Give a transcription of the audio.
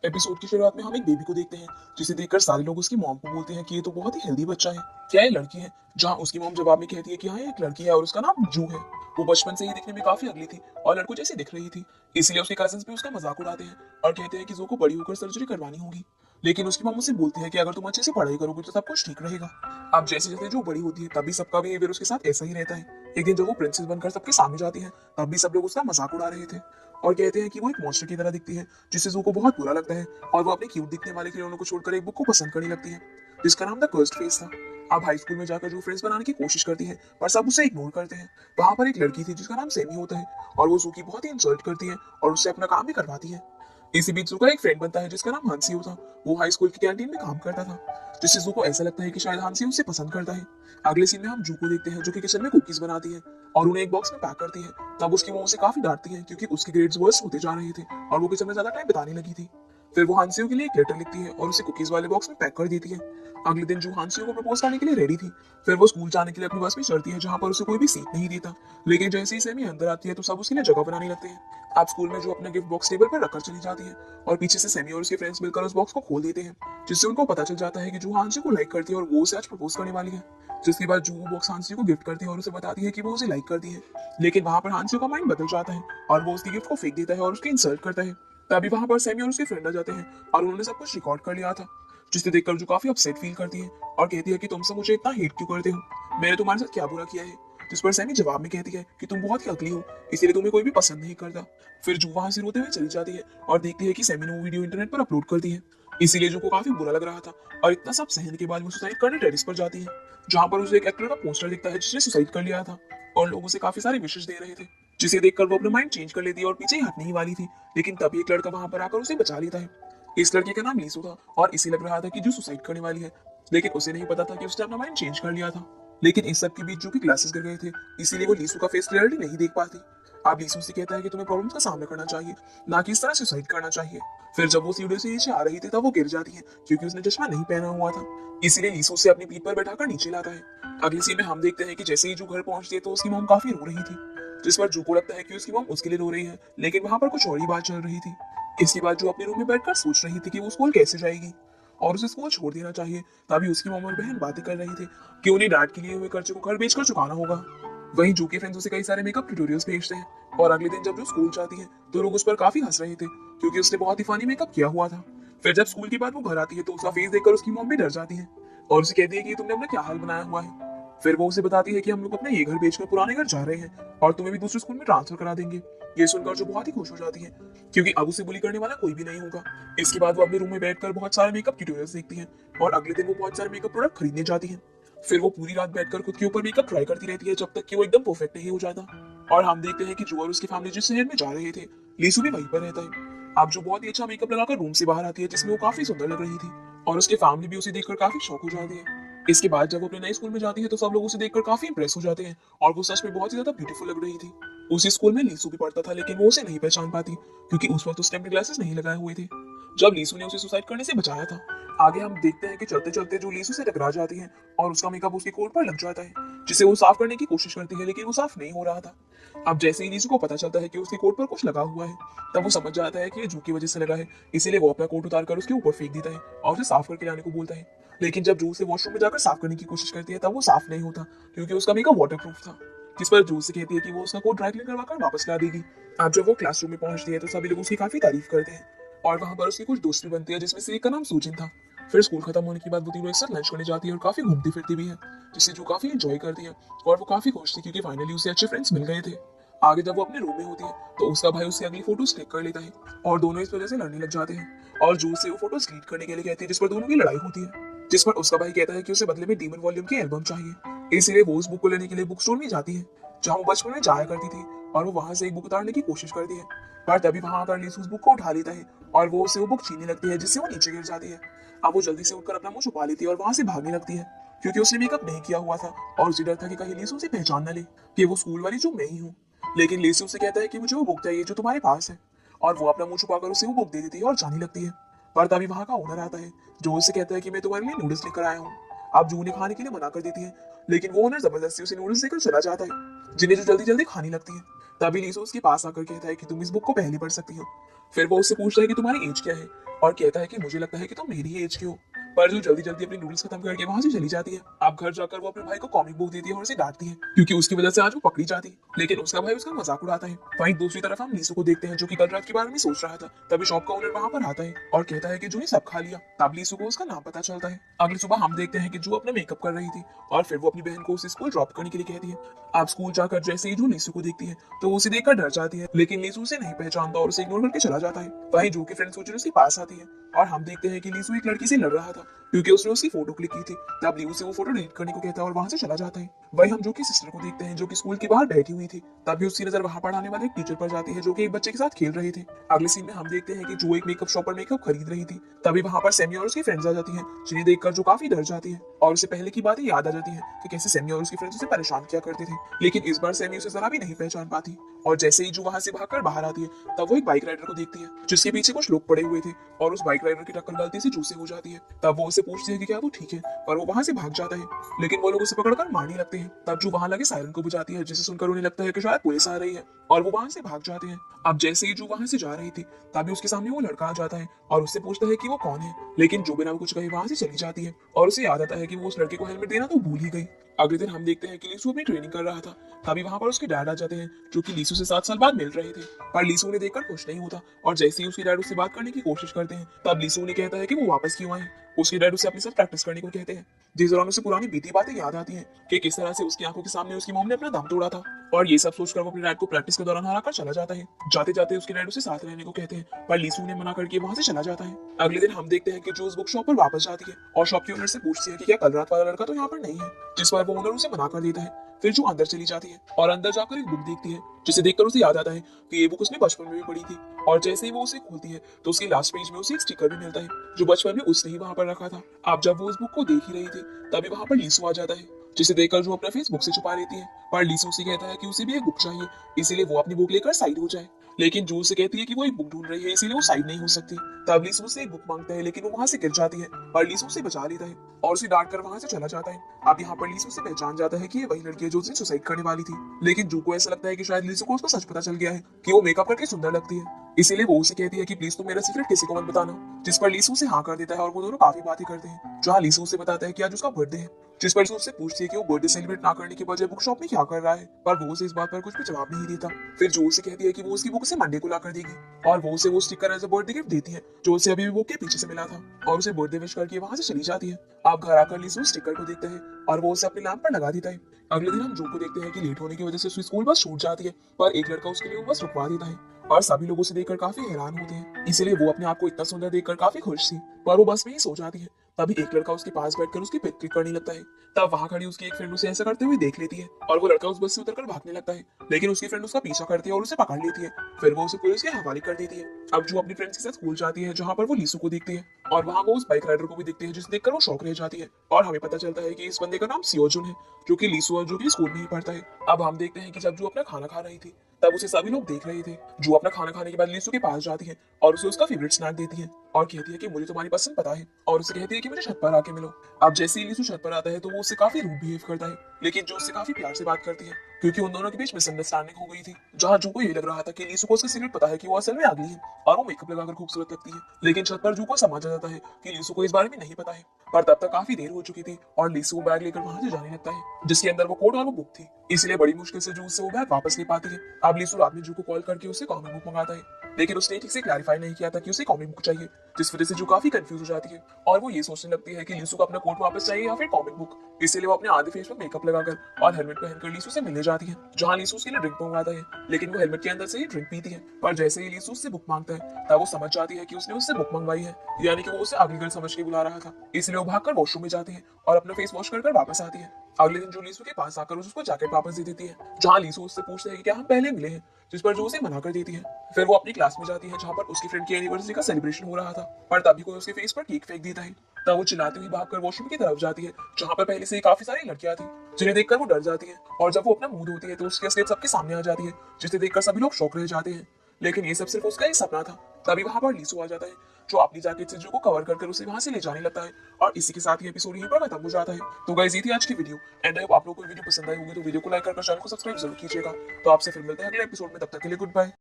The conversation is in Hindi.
एपिसोड की शुरुआत में हम एक बेबी को देखते हैं जिसे देखकर सारे लोग उसकी मॉम को बोलते हैं कि ये तो बहुत ही हेल्दी बच्चा है। क्या ये लड़की है? जहाँ उसकी मॉम जवाब में कहती है कि हाँ ये एक लड़की है और उसका नाम जू है। वो बचपन से ही दिखने में काफी अगली थी और लड़कों जैसी दिख रही थी, इसलिए उसके कजन्स भी उसका मजाक उड़ाते हैं और कहते हैं कि जू को बड़ी होकर सर्जरी करवानी होगी। लेकिन उसकी मॉम उससे बोलती है कि अगर तुम अच्छे से पढ़ाई करोगे तो सब कुछ ठीक रहेगा। अब जैसे जैसे जो बड़ी होती है तभी सबका बिहेवियर उसके साथ ऐसा ही रहता है। एक दिन जब वो प्रिंसेस बनकर सबके सामने जाती है तब भी सब लोग उसका मजाक उड़ा रहे थे और कहते हैं कि वो एक मॉन्स्टर की तरह दिखती है, जिससे जू को बहुत बुरा लगता है और वो अपने क्यूट दिखने वाले खिलौनों को छोड़कर एक बुक को पसंद करने लगती है जिसका नाम द कर्स्ड फेस था। अब हाई स्कूल में जाकर जो फ्रेंड्स बनाने की कोशिश करती है पर सब उसे इग्नोर करते हैं। वहां पर एक लड़की थी जिसका नाम सेमी होता है और वो जू की बहुत ही इंसल्ट करती है और उससे अपना काम भी करवाती है। इसी बीच जू का एक फ्रेंड बनता है जिसका नाम हांसियो था। वो हाई स्कूल की कैंटीन में काम करता था, जिससे जू को ऐसा लगता है कि शायद हांसियो उसे पसंद करता है। अगले सीन में हम जू को देखते हैं जो कि किचन में कुकीज बनाती है और उन्हें एक बॉक्स में पैक करती है। तब उसकी मॉम उसे काफी डांटती है क्योंकि उसके ग्रेड्स वर्स्ट होते जा रहे थे और वो किचन में ज्यादा टाइम बिताने लगी थी। फिर वो हांसियो के लिए एक लेटर लिखती है और उसे कुकीज वाले बॉक्स में पैक कर देती है। अगले दिन जू हांसियो को प्रपोज करने के लिए रेडी थी। फिर वो स्कूल जाने के लिए अपनी बस में चढ़ती है जहां पर उसे कोई भी सीट नहीं देता। लेकिन जैसे ही सेमी अंदर आती है तो सब उसके लिए जगह बनाने लगते हैं। आप स्कूल में जो अपना गिफ्ट बॉक्स टेबल पर रखकर चली जाती है और पीछे से सेमी और उसके फ्रेंड्स मिलकर उस बॉक्स को खोल देते हैं, जिससे उनको पता चल जाता है कि जू हांसियो को लाइक करती है और वो उसे आज प्रपोज करने वाली है। जिसके बाद जू वो बॉक्स हांसियो को गिफ्ट करती है और उसे बताती है कि वो उसे लाइक करती है। लेकिन वहां पर हांसियो का माइंड बदल जाता है और वो उसकी गिफ्ट को फेंक देता है और उसकी इंसल्ट करता है। तभी वहां पर सैमी और उसके फ्रेंड आ जाते हैं और उन्होंने सब कुछ रिकॉर्ड कर लिया था, जिसे देखकर जो काफी अपसेट फील करती है और कहती है कि तुम सब मुझे इतना हेट क्यों करते हो, मैंने तुम्हारे साथ क्या बुरा किया है। जिस पर सैमी जवाब में कहती है कि तुम बहुत ही अगली हो, इसीलिए तुम्हें कोई भी पसंद नहीं करता। फिर जू वहां से रोते हुए चली जाती है और देखती है कि सैमी ने वो वीडियो इंटरनेट पर अपलोड कर दी है। इसीलिए जो को काफी बुरा लग रहा था और इतना सब सहने के बाद वो सुसाइड करने टेरेस पर जाती है, जहां पर उसे एक एक्टर का पोस्टर दिखता है जिसने सुसाइड कर लिया था और लोग उसे काफी सारे विशेष दे रहे थे, जिसे देखकर वो अपना माइंड चेंज कर लेती है और पीछे ही हटने ही वाली थी। लेकिन तभी एक लड़का वहां पर आकर उसे बचा लेता है। इस लड़के का नाम लीसू था और इसे लग रहा था कि जो सुसाइड करने वाली है, लेकिन उसे नहीं पता था कि उसने अपना माइंड चेंज कर लिया था। लेकिन इस सब के बीच जो की क्लासेस गिर गए थे, इसीलिए वो लीसू का फेस क्लियरली नहीं देख पाती। अब लीसू से कहता है कि तुम्हें प्रॉब्लम्स का सामना करना चाहिए, ना कि इस तरह सुसाइड करना चाहिए। फिर जब वो सीढ़ियों से नीचे आ रही थी तब वो गिर जाती है क्योंकि उसने चश्मा नहीं पहना हुआ था। इसीलिए लीसू उसे अपनी पीठ पर बैठाकर नीचे लाता है। अगले सीन में हम देखते हैं कि जैसे ही जू घर पहुंचती है तो उसकी मॉम काफी रो रही थी, जिस पर जू को लगता है कि उसकी मॉम उसके लिए रो रही है, लेकिन वहां पर कुछ और ही बात चल रही थी। इसके बाद जो अपने रूम में बैठकर सोच रही थी कि वो स्कूल कैसे जाएगी और उसे स्कूल छोड़ देना चाहिए, तभी उसकी मॉम और बहन बातें कर रही थी कि उन्हें डांट के लिए हुए कर्जे को घर बेचकर चुकाना होगा। वहीं जू के फ्रेंड्स उसे कई सारे मेकअप ट्यूटोरियल्स भेजते हैं और अगले दिन जब जो स्कूल जाती है तो लोग उस पर काफी हंस रहे थे क्योंकि उसने बहुत ही फनी मेकअप किया हुआ था। फिर जब स्कूल के बाद वो घर आती है तो उसका फेस देखकर उसकी मॉम भी डर जाती है और उसे कहती है कि तुमने अपना क्या हाल बनाया हुआ है। फिर वो उसे बताती है कि हम लोग अपना ये घर बेचकर पुराने घर जा रहे हैं और तुम्हें भी दूसरे स्कूल में ट्रांसफर करा देंगे। ये सुनकर जो बहुत ही खुश हो जाती है क्योंकि अब उसे बुली करने वाला कोई भी नहीं होगा। इसके बाद वो अपने रूम में बैठकर बहुत सारे मेकअप ट्यूटोरियल्स देखती है और अगले दिन वो बहुत सारे मेकअप प्रोडक्ट खरीदने जाती है। फिर वो पूरी रात बैठकर खुद के ऊपर मेकअप ट्राई करती रहती है जब तक कि वो एकदम परफेक्ट नहीं हो जाता। और हम देखते हैं कि जो और उसकी फैमिली जिस शहर में जा रहे थे, लीसू भी वहीं पर रहता है। अब जो बहुत ही अच्छा मेकअप लगाकर रूम से बाहर आती है जिसमें वो काफी सुंदर लग रही थी और उसकी फैमिली भी उसे देखकर काफी शौक हो जाती है। इसके बाद जब वो अपने नए स्कूल में जाती है तो सब लोग उसे देखकर काफी इंप्रेस हो जाते हैं और वो सच में बहुत ही ज्यादा ब्यूटीफुल लग रही थी। उसी स्कूल में लीसू भी पढ़ता था लेकिन वो उसे नहीं पहचान पाती क्योंकि उस वक्त उसने अपने ग्लासेस नहीं लगाए हुए थे जब लीसू ने उसे सुसाइड करने से बचाया था। आगे हम देखते हैं कि चलते चलते जो लीसू से टकरा जाती है और उसका मेकअप उसके कोट पर लग जाता है, जिसे वो साफ करने की कोशिश करती है लेकिन वो साफ नहीं हो रहा था। अब जैसे ही लीसू को पता चलता है कि उसके कोट पर कुछ लगा हुआ है तब वो समझ जाता है कि ये जू की वजह से लगा है, इसीलिए वो अपना कोट उतार कर उसके ऊपर फेंक देता है और उसे साफ करके लाने को बोलता है। लेकिन जब जू से वॉशरूम में जाकर साफ करने की कोशिश करती है तब वो साफ नहीं होता क्योंकि उसका मेकअप वाटरप्रूफ था। जिस पर जू से कहती है कि वो उसका कोट ड्राई क्लीन करवाकर वापस ला देगी। अब जब वो क्लासरूम में पहुंचती है तो सभी लोग उसकी काफी तारीफ करते हैं और वहां पर उसकी कुछ दोस्त भी बनती है जिसमें से एक का नाम सूजिन था। फिर स्कूल खत्म होने के बाद वो तीनों एक साथ लंच करने जाती है और काफी घूमती फिरती भी है, जिससे जो काफी एंजॉय करती है और वो काफी खुश थी क्योंकि फाइनली उसे अच्छे फ्रेंड्स मिल गए थे। आगे जब वो अपने रूम में होती है तो उसका भाई उससे अगली फोटोज क्लिक कर लेता है और दोनों इस वजह से लड़ने लग जाते हैं और जू से वो फोटोज डिलीट करने के लिए कहती है, जिस पर दोनों की लड़ाई होती है। जिस पर उसका भाई कहता है कि उसे बदले में डीमन वॉल्यूम की एल्बम चाहिए, इसलिए वो उस बुक को लेने के लिए बुक स्टोर में जाती है जहाँ वो बचपन में जाया करती थी और वो वहां से एक बुक उतारने की कोशिश करती है। पर तभी वहां आकर लीसू उस बुक को उठा लेता है और वो उसे वो बुक छीनने लगती है जिससे वो नीचे गिर जाती है। अब वो जल्दी से उठकर अपना मुंह छुपा लेती है और वहां से भागने लगती है क्योंकि उसने मेकअप नहीं किया हुआ था और उसे डर था कि कहीं लीसू उसे पहचान न ले कि वो स्कूल वाली जो मैं ही हूँ। लेकिन लीसू उसे कहता है कि मुझे वो बुक चाहिए जो तुम्हारे पास है और वो अपना मुंह छुपाकर उसे वो बुक दे देती है और जाने लगती है। पर तभी वहां का ओनर आता है जो उसे कहता है कि मैं तुम्हारे लिए नूडल्स लेकर आया हूँ। अब जू ने खाने के लिए मना कर देती है लेकिन वो ओनर जबरदस्ती उसे नूडल्स देकर चला जाता है जिन्हें जो जल्दी जल्दी खाने लगती है। तभी लीसू उसके पास आकर कहता है कि तुम इस बुक को पहले पढ़ सकती हो। फिर वो उससे पूछता है कि तुम्हारी एज क्या है, और कहता है कि मुझे लगता है कि तुम मेरी एज के हो। पर जो जल्दी जल्दी अपनी नूडल्स खत्म करके वहां से चली जाती है। अब घर जाकर वो अपने भाई को कॉमिक बुक देती है और उसे डांटती है क्योंकि उसकी वजह से आज वो पकड़ी जाती है, लेकिन उसका भाई उसका मजाक उड़ाता है। वहीं दूसरी तरफ हम लीसू को देखते हैं जो कि कल रात के बारे में सोच रहा था। तभी शॉप का ओनर वहां पर आता है और कहता है कि जो ये सब खा लिया। तब लीसू को उसका नाम पता चलता है। अगली सुबह हम देखते हैं कि जो अपना मेकअप कर रही थी और फिर वो अपनी बहन को उसे स्कूल ड्रॉप करने के लिए कहती है। आप स्कूल जाकर जैसे ही जो लीसू को देखती है तो वो उसे देखकर डर जाती है, लेकिन लीसू उसे नहीं पहचानता और उसे इग्नोर करके चला जाता है। वहीं जो की फ्रेंड सोचकर उसके पास आती है और हम देखते हैं कि लीसू एक लड़की से लड़ रहा था क्योंकि उसने उसकी फोटो क्लिक की थी। तब लीसू से वो फोटो डिलीट करने को कहता है और वहां से चला जाता है। वहीं हम जो की सिस्टर को देखते हैं जो कि स्कूल के बाहर बैठी हुई थी। तभी उसकी नजर वहां पढ़ाने वाले एक टीचर पर जाती है जो कि एक बच्चे के साथ खेल रहे थे। अगले सीन में हम देखते हैं कि जो एक मेकअप शॉप पर मेकअप खरीद रही थी। तभी वहां पर सैमी और उसकी फ्रेंड्स आ जाती हैं जिन्हें देखकर जो काफी डर जाती है और उसे पहले की बातें याद आ जाती है कि कैसे सैमी और उसकी फ्रेंड्स उसे परेशान किया करते थे। लेकिन इस बार सैमी उसे जरा भी नहीं पहचान पाती और जैसे ही जो वहां से भागकर बाहर आती है तब वो एक बाइक राइडर को देखती है जिसके पीछे कुछ लोग पड़े हुए थे और उस बाइक राइडर की टक्कर गलती से जू से हो जाती है। तब वो उसे पूछती है कि क्या वो ठीक है, पर वो वहां से भाग जाता है, लेकिन वो लोग उसे पकड़कर मारने लगते हैं। तब जो वहां लगे सायरन को बुझाती है जिसे सुनकर उन्हें लगता है कि शायद पुलिस आ रही है और वो वहां से भाग जाते हैं। अब जैसे ही जो वहां से जा रही थी तभी उसके सामने वो लड़का आ जाता है और उससे पूछता है कि वो कौन है, लेकिन जो बिना कुछ कहे वहां से चली जाती है और उसे याद आता है कि वो उस लड़के को हेलमेट देना तो भूल ही गई। अगले दिन हम देखते हैं कि लीसू अपनी ट्रेनिंग कर रहा था। तभी वहां पर उसके डैड आ जाते हैं जो कि लीसू से 7 साल बाद मिल रहे थे, पर लीसू उन्हें देखकर खुश नहीं होता और जैसे ही उसके डैड उससे बात करने की कोशिश करते हैं तब लीसू उन्हें कहता है कि वो वापस क्यों आए। उसके डैड उसे अपने साथ प्रैक्टिस करने को कहते हैं, जिस दौरान उसे पुरानी बीती बातें याद आती हैं कि किस तरह से उसकी आंखों के सामने उसकी मॉम ने अपना दम तोड़ा था। और ये सब सोचकर वो अपने डैड को प्रैक्टिस के दौरान हराकर चला जाता है। जाते जाते उसके डैड उसे साथ रहने को कहते हैं, पर लीसू ने मना करके वहां से चला जाता है। अगले दिन हम देखते हैं कि जो उस बुक शॉप पर वापस जाती है और शॉप के ओनर से पूछती है कि क्या कल रात वाला लड़का तो यहाँ पर नहीं है, जिस पर वो ओनर उसे मना कर देता है। फिर जो अंदर चली जाती है और अंदर जाकर एक बुक देखती है जिसे देखकर उसे याद आता है कि ये बुक उसने बचपन में भी पढ़ी थी। और जैसे ही वो उसे खोलती है तो उसके लास्ट पेज में उसे एक स्टिकर भी मिलता है जो बचपन में उसने ही वहां पर रखा था। अब जब वो उस बुक को देख ही रही थी तभी वहां पर लीसू आ जाता है जिसे देखकर जो अपना फेस बुक से छुपा लेती है। पर लीसू से कहता है कि उसे भी एक बुक चाहिए, इसीलिए वो अपनी बुक लेकर साइड हो जाए, लेकिन जू से कहती है कि वो एक बुक ढूंढ रही है इसीलिए वो साइड नहीं हो सकती। तब लीसू से एक बुक मांगता है लेकिन वो वहां से गिर जाती है, पर लीसू उसे बचा लेता है और उसे डांट कर वहां से चला जाता है। अब यहाँ पर लीसू से पहचान जाता है कि ये वही लड़की है जो उसे सुसाइड करने वाली थी, लेकिन जू को ऐसा लगता है कि शायद लीसू को उसका सच पता चल गया है कि वो मेकअप करके सुंदर लगती है, इसीलिए वो उसे कहती है कि प्लीज तुम मेरा सीक्रेट किसी को मत बताना। जिस पर लीसू से हाँ कर देता है और वो दोनों काफी बातें करते हैं। जहाँ लीसू उसे बताता है कि आज उसका बर्थडे है, जिस पर उससे पूछती है कि वो बर्थडे सेलिब्रेट ना करने के बजाय बुक शॉप में क्या कर रहा है, पर वो उसे इस बात पर कुछ भी जवाब नहीं देता। फिर जो उसे कहती है कि वो उसकी बुक उसे मंडे को ला कर देगी और वो उसे वो sticker as a birthday gift देती है जो उसे अभी भी बुक के पीछे से मिला था और उसे बर्थडे विश करके वहां से चली जाती है। आप घर आकर लीसू स्टिकर को देखते हैं और वो उसे अपने लैंप पर लगा देता है। अगले दिन हम जो को देखते हैं कि लेट होने की वजह से उसकी स्कूल बस छूट जाती है, पर एक लड़का उसके लिए वो बस रुकवा देता है और सभी लोग उसे देखकर काफी हैरान होते हैं, इसलिए वो अपने आप को इतना सुंदर देखकर काफी खुश थी, पर वो बस में ही सो जाती है। तभी एक लड़का उसके पास बैठकर उसकी पिक क्लिक करने लगता है। तब वहां खड़ी उसकी एक फ्रेंड उसे ऐसा करते हुए देख लेती है और वो लड़का उस बस से उतरकर भागने लगता है, लेकिन उसकी फ्रेंड उसका पीछा करती है और उसे पकड़ लेती है। फिर वो उसे पुलिस के हवाले कर देती है। अब जो अपनी फ्रेंड्स के साथ स्कूल जाती है जहाँ पर वो लीसू को देखती है और वहाँ वो उस बाइक राइडर को भी देखती है जिसे देखकर वो शौक रह जाती है और हमें पता चलता है कि इस बंदे का नाम सियोजुन है जो कि लीसू और जो कि स्कूल में ही पढ़ता है। अब हम देखते हैं कि जब जो अपना खाना खा रही थी तब उसे सभी लोग देख रहे थे। जो अपना खाना खाने के बाद लीसू के पास जाती है और उसे उसका फेवरेट स्नैक देती है और कहती है कि मुझे तुम्हारी पसंद पता है और उसे कहती है कि मुझे छत पर आके मिलो। अब जैसे ही लीसू छत पर आता है तो वो उससे काफी रूड बिहेव करता है, लेकिन जो उससे काफी प्यार से बात करती है क्योंकि उन दोनों के बीच मिसअंडरस्टैंडिंग हो गई थी। जहाँ जू को ये लग रहा था कि लीसू को उसका सीक्रेट पता है कि वो असल में अगली है और वो मेकअप लगाकर खूबसूरत लगती है, लेकिन छत पर जू को समझ आ जाता है कि लीसू को इस बारे में नहीं पता है। पर तब तक काफी देर हो चुकी थी और लीसू बैग लेकर वहां से जाने लगता है जिसके अंदर वो कोट और वो बुक थी, इसलिए बड़ी मुश्किल से जू से वो बैग वापस ले पाती है। अब लीसू रात में जू को कॉल करके उससे कॉमिक बुक मंगाता है, लेकिन उसने ठीक से क्लैरिफाई नहीं किया था कि उसे कॉमिक बुक चाहिए, जिस वजह से जू काफी कंफ्यूज हो जाती है और वो ये सोचने लगती है कि लीसू को अपना कोट वापस चाहिए या फिर कॉमिक बुक, इसीलिए वो अपने आधे फेस पर मेकअप लगाकर और हेलमेट पहनकर लीसू से मिलने जाती है। जहाँ लीसू उसके लिए ड्रिंक मंगवाता है, लेकिन वो हेलमेट के अंदर से ही ड्रिंक पीती है, पर जैसे ही लीसू उससे बुक मांगता है तब वो समझ जाती है कि उसने उससे बुक मंगवाई है, यानी कि वो उसे अगली गर्ल समझ के बुला रहा था, इसलिए वो भागकर वॉशरूम में जाती है और अपना फेस वॉश कर वापस आती है। अगले दिन जो लीसू के पास आकर उसको जैकेट वापस दे देती है, जहाँ लीसू उससे पूछता है कि क्या हम पहले मिले हैं, जिस पर जो उसे मना कर देती है। फिर वो अपनी क्लास में जाती है जहाँ पर उसकी फ्रेंड की एनिवर्सरी का सेलिब्रेशन हो रहा था, पर तभी कोई उसके फेस पर केक फेंक देता है। तब वो चिल्लाती हुई भागकर वॉशरूम की तरफ जाती है जहाँ पर पहले से ही काफी सारी लड़कियां थी, जिन्हें देखकर वो डर जाती है और जब वो अपना मुंह धोती है तो उसकी असलियत सबके सामने आ जाती है, जिसे देखकर सभी लोग शौक रह जाते हैं, लेकिन ये सब सिर्फ उसका ही सपना था। तभी वहां पर लीसू आ जाता है जो अपनी जैकेट से जो को कवर कर उसे वहां से ले जाने लगता है और इसी के साथ ये एपिसोड यहीं पर खत्म हो जाता है। तो गाइस ये थी आज की वीडियो एंड आप लोगों को वीडियो पसंद आई होगी तो वीडियो को लाइक कर चैनल को सब्सक्राइब जरूर कीजिएगा। तो आपसे फिर मिलते हैं अगले एपिसोड में, तब तक के लिए गुड बाय।